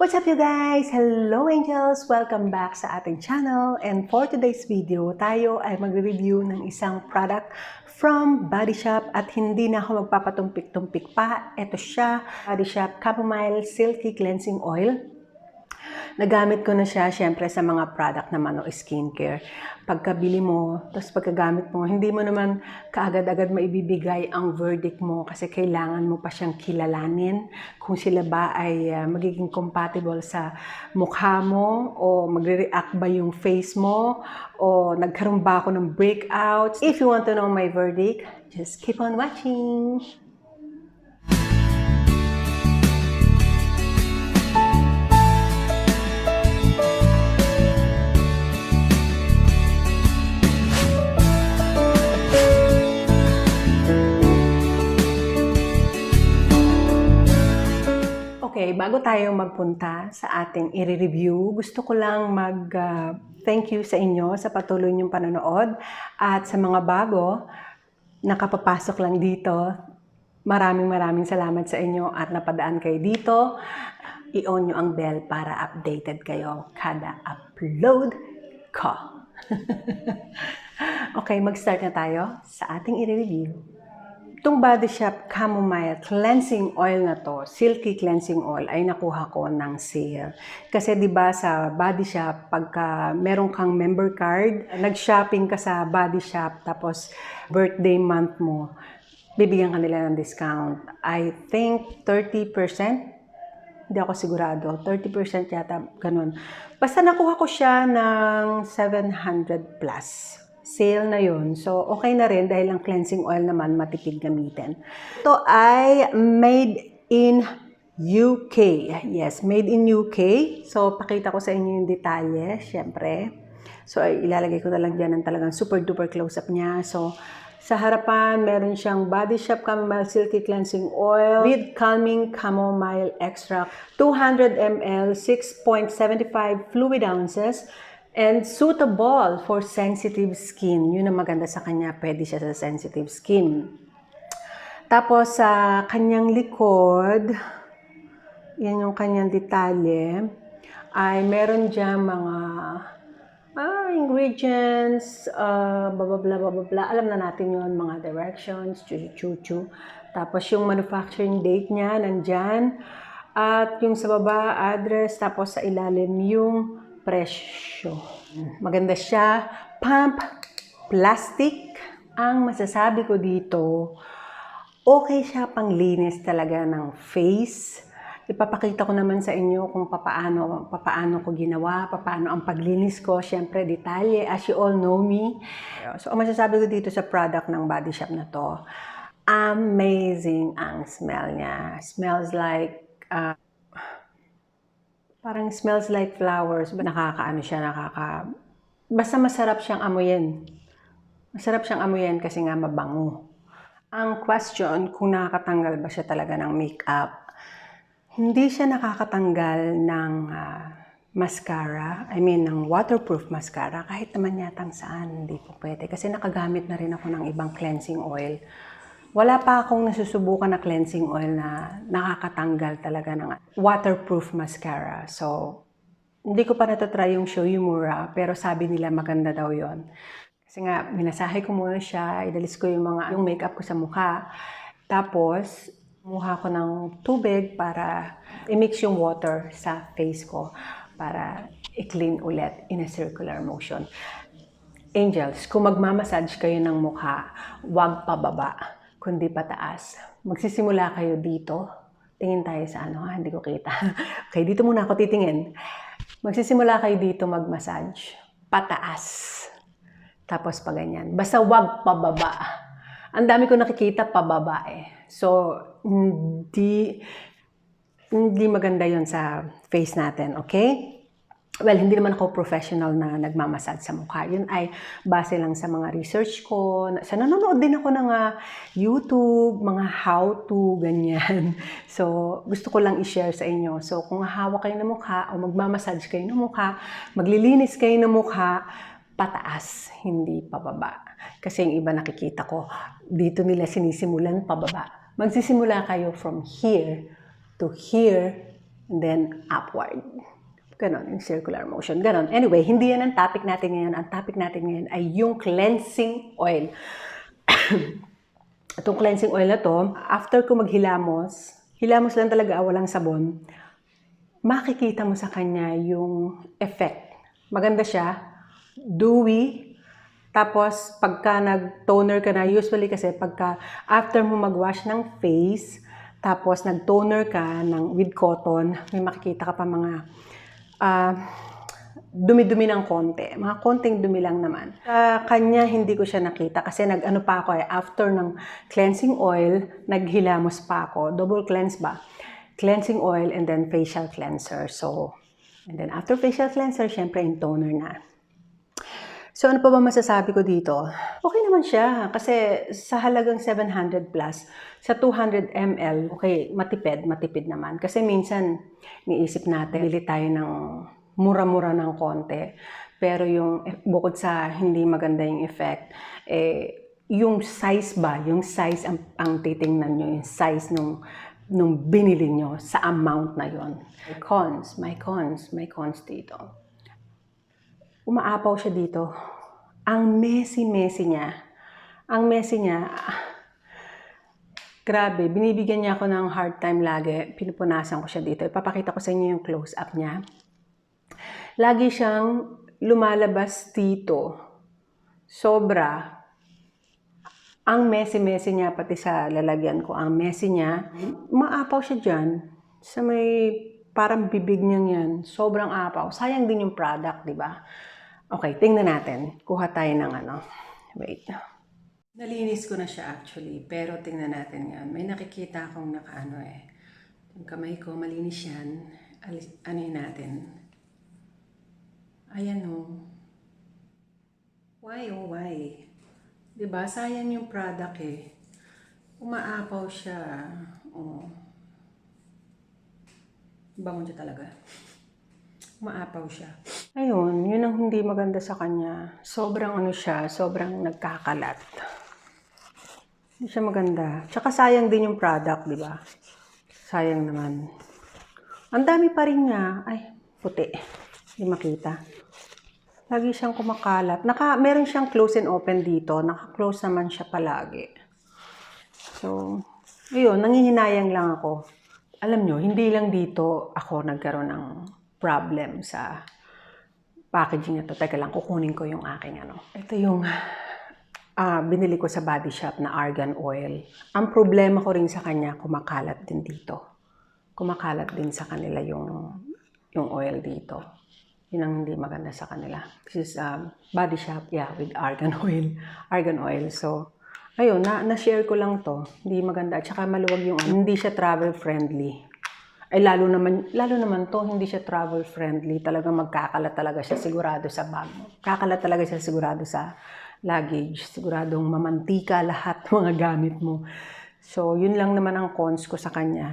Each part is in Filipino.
What's up you guys? Hello angels! Welcome back sa ating channel. And for today's video, tayo ay magre-review ng isang product from Body Shop at hindi na ako magpapatumpik-tumpik pa. Ito siya, Body Shop Chamomile Silky Cleansing Oil. Nagamit ko na siya syempre sa mga product naman o skincare. Pagkabili mo, tapos pagkagamit mo, hindi mo naman kaagad-agad maibibigay ang verdict mo kasi kailangan mo pa siyang kilalanin kung sila ba ay magiging compatible sa mukha mo o magre-react ba yung face mo o nagkaroon ba ako ng breakouts. If you want to know my verdict, just keep on watching! Okay, bago tayo magpunta sa ating i-review, gusto ko lang thank you sa inyo sa patuloy niyong panonood at sa mga bago nakapapasok lang dito. Maraming salamat sa inyo at napadaan kayo dito. I-on nyo ang bell para updated kayo kada upload ko. Okay, mag-start na tayo sa ating i-review. Itong Body Shop Chamomile Cleansing Oil na to, Silky Cleansing Oil, ay nakuha ko ng sale. Kasi 'di ba sa Body Shop, pagka meron kang member card, nag-shopping ka sa Body Shop, tapos birthday month mo, bibigyan ka nila ng discount. I think 30%. Hindi ako sigurado. 30% yata, ganun. Basta nakuha ko siya ng 700 plus. Sale na yun. So, okay na rin dahil ang cleansing oil naman matipid gamitin. Ito ay made in UK. Yes, made in UK. So, pakita ko sa inyo yung detalye, syempre. So, ilalagay ko na lang dyan ng talagang super duper close-up niya. So, sa harapan, meron siyang Body Shop Chamomile Silky Cleansing Oil with Calming Chamomile Extract. 200 ml, 6.75 fluid ounces. And suitable for sensitive skin. Yun ang maganda sa kanya. Pwede siya sa sensitive skin. Tapos sa kanyang likod, yan yung kanyang detalye, ay meron dyan mga ingredients, blah. Alam na natin yun, mga directions, chuchu. Tapos yung manufacturing date niya, nandyan. At yung sa baba, address, tapos sa ilalim yung presyo. Maganda siya. Pump plastic. Ang masasabi ko dito, okay siya panglinis talaga ng face. Ipapakita ko naman sa inyo kung papaano ko ginawa, papaano ang paglinis ko. Siyempre, detalye, as you all know me. So, ang masasabi ko dito sa product ng Body Shop na to, amazing ang smell niya. Smells like parang smells like flowers. Nakakaano siya, basta masarap siyang amuyin. Masarap siyang amuyin kasi nga mabango. Ang question, kung nakakatanggal ba siya talaga ng makeup, hindi siya nakakatanggal ng mascara. I mean, ng waterproof mascara. Kahit naman yatang saan, hindi po pwede. Kasi nakagamit na rin ako ng ibang cleansing oil. Wala pa akong nasusubukan na cleansing oil na nakakatanggal talaga ng waterproof mascara. So, hindi ko pa natatry yung Show You Mura, pero sabi nila maganda daw yon. Kasi nga, minasahe ko muna siya, idalis ko yung makeup ko sa mukha. Tapos, kumuha ko ng tubig para i-mix yung water sa face ko para i-clean ulit in a circular motion. Angels, kung magmamassage kayo ng mukha, huwag pababa, kundi pataas. Magsisimula kayo dito. Tingin tayo sa hindi ko kita. Okay, dito muna ako titingin. Magsisimula kayo dito mag-massage. Pataas. Tapos pa ganyan. Basta wag pababa. Ang dami ko nakikita pababa eh. So, hindi maganda yon sa face natin, okay? Well, hindi naman ako professional na nagmamassage sa mukha. Yun ay base lang sa mga research ko. Sa nanonood din ako ng YouTube, mga how-to, ganyan. So, gusto ko lang i-share sa inyo. So, kung hawak kayo ng mukha o magmamassage kayo ng mukha, maglilinis kayo ng mukha, pataas, hindi pababa. Kasi yung iba nakikita ko, dito nila sinisimulan pababa. Magsisimula kayo from here to here, and then upward. Ganon, in circular motion. Ganon. Anyway, hindi yan ang topic natin ngayon. Ang topic natin ngayon ay yung cleansing oil. Itong cleansing oil na to, after ko maghilamos, hilamos lang talaga, walang sabon, makikita mo sa kanya yung effect. Maganda siya, dewy, tapos pagka nag-toner ka na, usually kasi pagka after mo mag-wash ng face, tapos nag-toner ka with cotton, may makikita ka pa mga dumi-dumi ng konti. Mga konting dumi lang naman. Kanya hindi ko siya nakita kasi nag-ano pa ako after ng cleansing oil, naghilamos pa ako. Double cleanse ba? Cleansing oil and then facial cleanser. So, and then after facial cleanser, syempre in toner na. So, ano pa ba masasabi ko dito? Okay naman siya kasi sa halagang 700 plus, sa 200 ml, okay, matipid naman. Kasi minsan, niisip natin, bili tayo ng mura-mura ng konti. Pero yung bukod sa hindi maganda yung effect, yung size ba, yung size ang titingnan nyo, yung size nung binili nyo sa amount na yon. May cons dito. Umaapaw siya dito. Ang messy niya. Grabe, binibigyan niya ako ng hard time lagi. Pinupunasan ko siya dito. Ipapakita ko sa inyo yung close-up niya. Lagi siyang lumalabas dito. Sobra. Ang messy niya, pati sa lalagyan ko, ang messy niya. Maapaw siya dyan. Sa may parang bibig niya yan. Sobrang apaw. Sayang din yung product, di ba? Okay, tingnan natin. Kuha tayo ng wait. Nalinis ko na siya actually, pero tingnan natin yan. May nakikita akong nakaano Yung kamay ko, malinis yan. Anuhin natin. Ayan o. Why? Diba? Sayang yung product Umaapaw siya. Bangon siya talaga. Umaapaw siya. Ayun, yun ang hindi maganda sa kanya. Sobrang sobrang nagkakalat. Hindi siya maganda. Tsaka sayang din yung product, di ba? Sayang naman. Ang dami pa rin niya. Ay, puti. Hindi makita. Lagi siyang kumakalat. Meron siyang close and open dito. Naka-close naman siya palagi. So, ayun, nangihinayang lang ako. Alam nyo, hindi lang dito ako nagkaroon ng problem sa packaging na to. Teka lang, kukunin ko yung aking Ito yung binili ko sa Body Shop na argan oil. Ang problema ko rin sa kanya, kumakalat din dito. Kumakalat din sa kanila yung oil dito. Yun ang hindi maganda sa kanila. This is Body Shop, with argan oil. Argan oil. So, ayun, na-share ko lang to. Hindi maganda. At saka maluwag yung hindi siya travel friendly. Ay lalo naman to, hindi siya travel friendly. Talagang magkakalat talaga siya sigurado sa bag mo. Kakalat talaga siya sigurado sa luggage. Siguradong mamantika lahat mga gamit mo. So, yun lang naman ang cons ko sa kanya.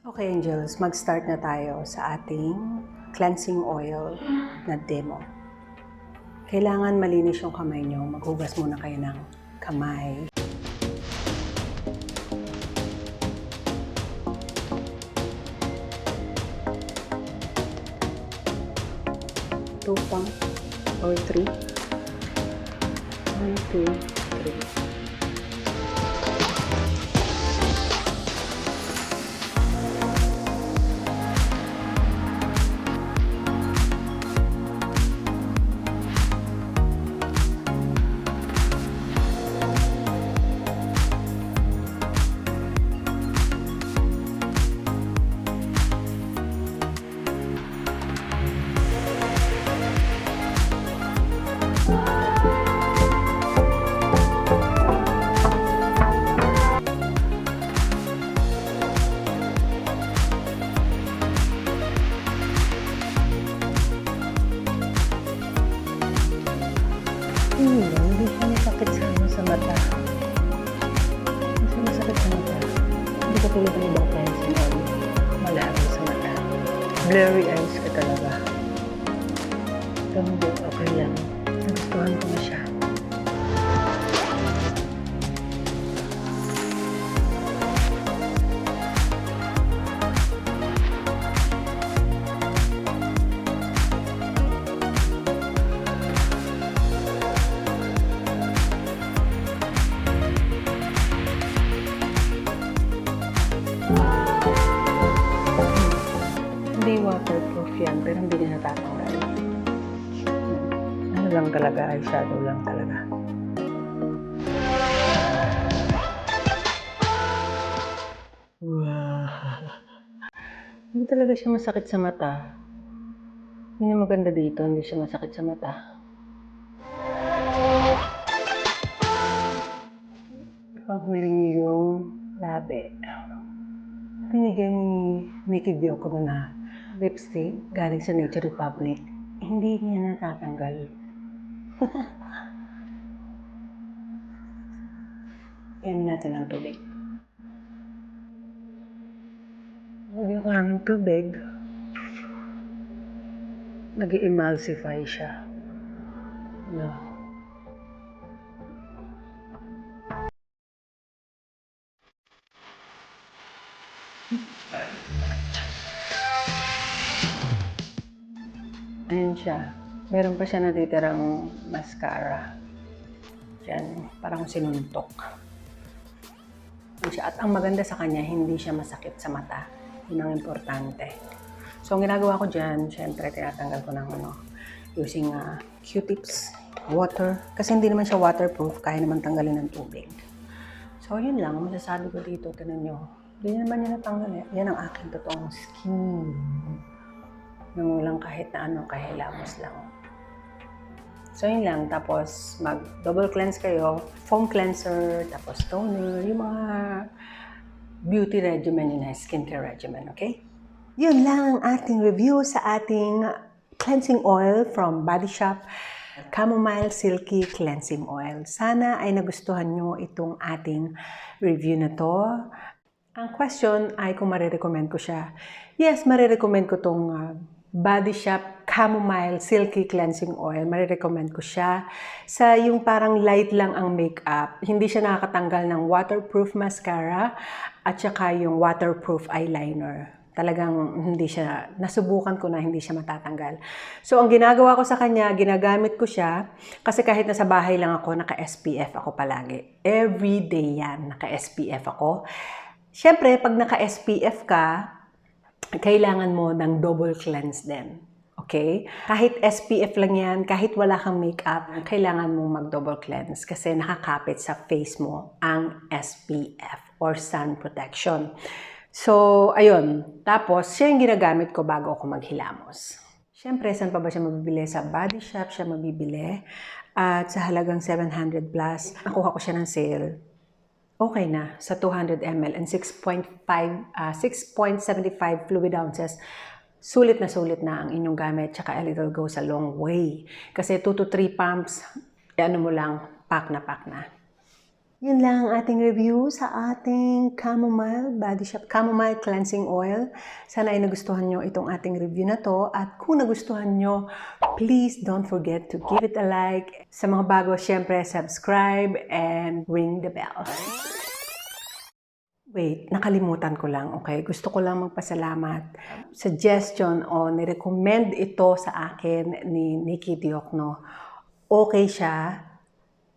Okay, Angels, mag-start na tayo sa ating cleansing oil na demo. Kailangan malinis yung kamay nyo. Maghugas muna kayo ng kamay. Two pump or three. 1, 2, 3. Hindi siya masakit sa mata. Hindi siya masakit sa mata. Hindi ka tulad ng ibang cleansing oil. Malabo sa mata. Blurry eyes ka talaga. Ito hindi, okay lang. Nagustuhan ko na siya. natatanggal. Ano lang talaga, eyeshadow lang talaga. Wow. Hindi talaga siya masakit sa mata. Yun yung maganda dito, hindi siya masakit sa mata. Pang-huling yung labi. Binigyan ni Nikki Diokno na lipstick galing sa Nature Republic. Hindi niya natatanggal. Yan natin ang tubig. Lagyan ko ng tubig. Nag-emulsify siya. No. Ayan siya. Meron pa siya natitirang mascara. Diyan, parang sinuntok. Ayan siya. At ang maganda sa kanya, hindi siya masakit sa mata. Yun ang importante. So, ang ginagawa ko dyan, syempre, tinatanggal ko ng using Q-tips, water. Kasi hindi naman siya waterproof, kaya naman tanggalin ng tubig. So, yun lang. Ang masasabi ko dito, tinan nyo. Hindi naman niya natanggal eh. Yan ang aking totoong skin. Nang walang kahit na anong kahilamos lang. So, yun lang. Tapos, mag-double cleanse kayo. Foam cleanser, tapos toner, yung mga beauty regimen yun na, skincare regimen, okay? Yun lang ang ating review sa ating cleansing oil from Body Shop. Chamomile Silky Cleansing Oil. Sana ay nagustuhan nyo itong ating review na to. Ang question ay kung marirecommend ko siya. Yes, marirecommend ko itong Body Shop Chamomile Silky Cleansing Oil. Marirecommend ko siya sa yung parang light lang ang makeup. Hindi siya nakakatanggal ng waterproof mascara at saka yung waterproof eyeliner. Talagang hindi siya, nasubukan ko na hindi siya matatanggal. So, ang ginagawa ko sa kanya, ginagamit ko siya kasi kahit nasa bahay lang ako, naka-SPF ako palagi. Every day yan, naka-SPF ako. Siyempre, pag naka-SPF ka, kailangan mo ng double cleanse din. Okay? Kahit SPF lang yan, kahit wala kang makeup, kailangan mo mag-double cleanse kasi nakakapit sa face mo ang SPF or sun protection. So, ayun. Tapos, siya yung ginagamit ko bago ako maghilamos. Siyempre, saan pa ba siya mabibili? Sa Body Shop siya mabibili. At sa halagang 700 plus, nakuha ko siya ng sale. Okay na, sa 200 ml and 6.75 fluid ounces. Sulit na ang inyong gamit, tsaka a little goes a long way. Kasi 2 to 3 pumps, ano mo lang, pack na. Yun lang ang ating review sa ating Chamomile Body Shop Chamomile Cleansing Oil. Sana ay nagustuhan nyo itong ating review na to. At kung nagustuhan nyo, please don't forget to give it a like. Sa mga bago, syempre, subscribe and ring the bell. Wait, nakalimutan ko lang, okay? Gusto ko lang magpasalamat. Suggestion o nirecommend ito sa akin ni Nikki Diokno. Okay siya.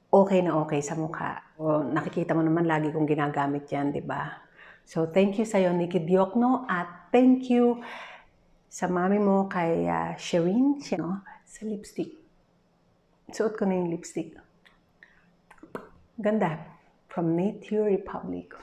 Okay na okay sa mukha. O, nakikita mo naman lagi kong ginagamit yan, di ba? So, thank you sa'yo, Nikki Diokno, at thank you sa mami mo kay Shireen, no? Sa lipstick. Suot ko na yung lipstick. Ganda. From Nature Republic.